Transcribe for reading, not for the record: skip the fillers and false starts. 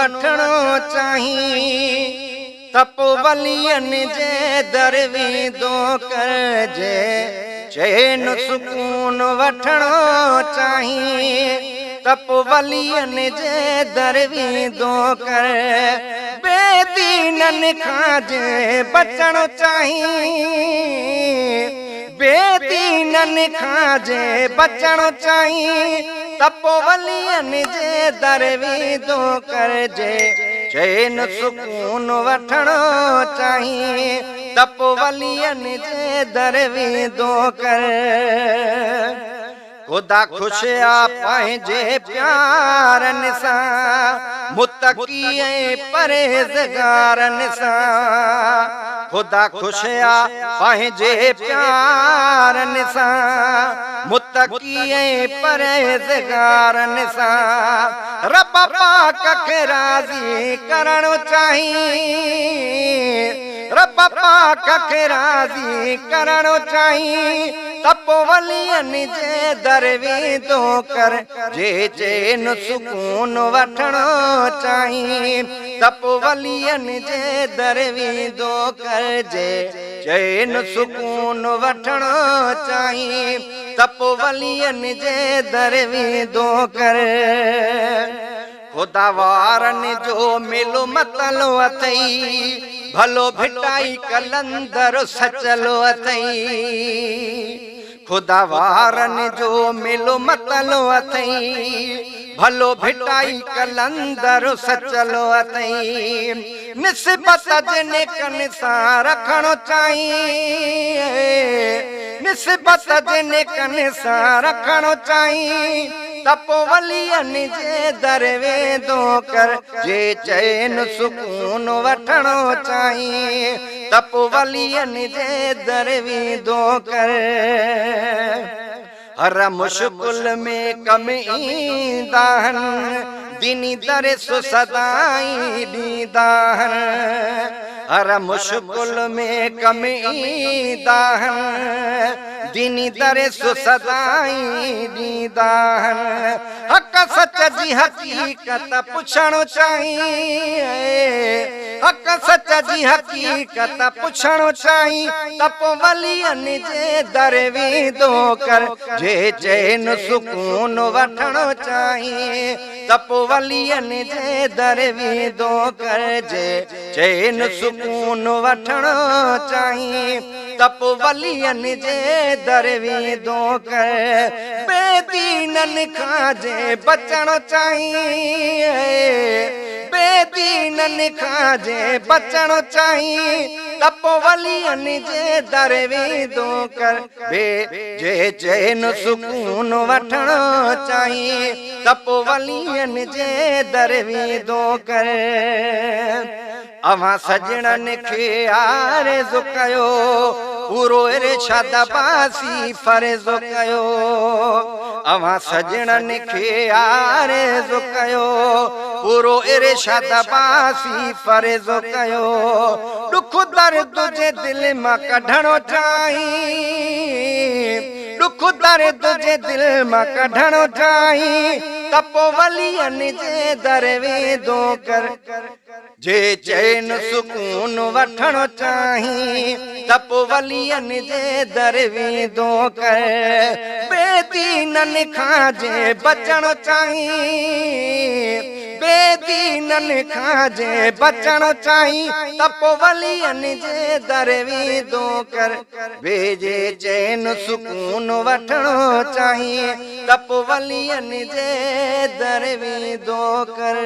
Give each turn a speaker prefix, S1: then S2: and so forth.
S1: वठणो चाहीं तपोवलियन जे दरवीदो करजे चैन सुकून वठणो चाहीं तपोवलियन जे दरवीदो कर बेदीनन खां जे बचणो चाहीं बेदीनन खां जे बचणो चाहीं तपोवलियन जे दरवीदो करजे चैन सुकून वठणो चाहीं तपोवलियन जे दरवीदो कर खुदा खुश आ पंहिंजे प्यारनि सां मुतक़ी ऐं परहेज़गारनि सां खुदा खुश आ पंहिंजे प्यारनि सां मुतक़ी ऐं परहेज़गारनि सां रब पाक खे राज़ी करणो चाहीं रब पाक खे राज़ी करणो चाहीं तपोवलियन जे दरवीदो कर जे चैन सुकून वठणो चाहीं तपोवलियन जे दरवीदो कर जे चैन सुकून वठणो चाहीं तपोवलियन जे दरवीदो कर खुदा वारनि जो मिलो मतलो अथई भलो भिटाई कलंदर सचलो अथई खुदा वारनि जो मिलो मतलो अथई भलो भिटाई कलंदर सचलो अथई निस्बत जिने कन सां रखणो चाहीं निस्बत जिने कन सां रखणो चाहीं तपोवलियन जे दरवेदो कर जे चैन सुकून वठणो चाहीं तपोवलियन जे दरवेदो कर हर मुश्किल में कम ईंदा आहिनि दीनी दरिस सदाई ॾींदा आहिनि हर मुश्किल में कम ईंदा आहिनि दीनी दरिस सदाई ॾींदा आहिनि हक़ सच जी हक़ीक़त पुछणो चाहीं हक़ सच जी हक़ीक़त पुछणो चाहीं तपोवलियन जे दरवीदो कर जे चैन सुकून वठणो चाहीं तपोवलियन जे दरवीदो कर जे चैन सुकून वठणो चाहीं तपोवलियन जे दरवीदो कर बेदीनन खां जे बचणो चाहीं बेदीनन खां जे बचणो चाहीं तपोवलियन जे दरवीदो कर जे चैन सुकून वठणो चाहीं तपोवलियन जे दरवीदो कर अवां सजणनि खे आरज़ू कयो पूरो इरशाद बासी फर्ज़ कयो अवां सजणनि खे आरज़ू कयो पूरो इरशाद बासी फर्ज़ कयो दुख दर्द जे दिल मां कढणो चाहीं दुख दर्द जे दिल मां कढणो चाहीं तपोवलियन जे दरवेदो कर जे चैन सुकून वठणो चाहीं तपोवलियन जे दरवेदो कर बेदीनन खां जे बचणो चाहीं बेदीनन खां जे बचणो चाहीं तपोवलियन जे दरवेदो कर जे चैन सुकून वठणो चाहीं तपोवलियन जे दरवेदो कर।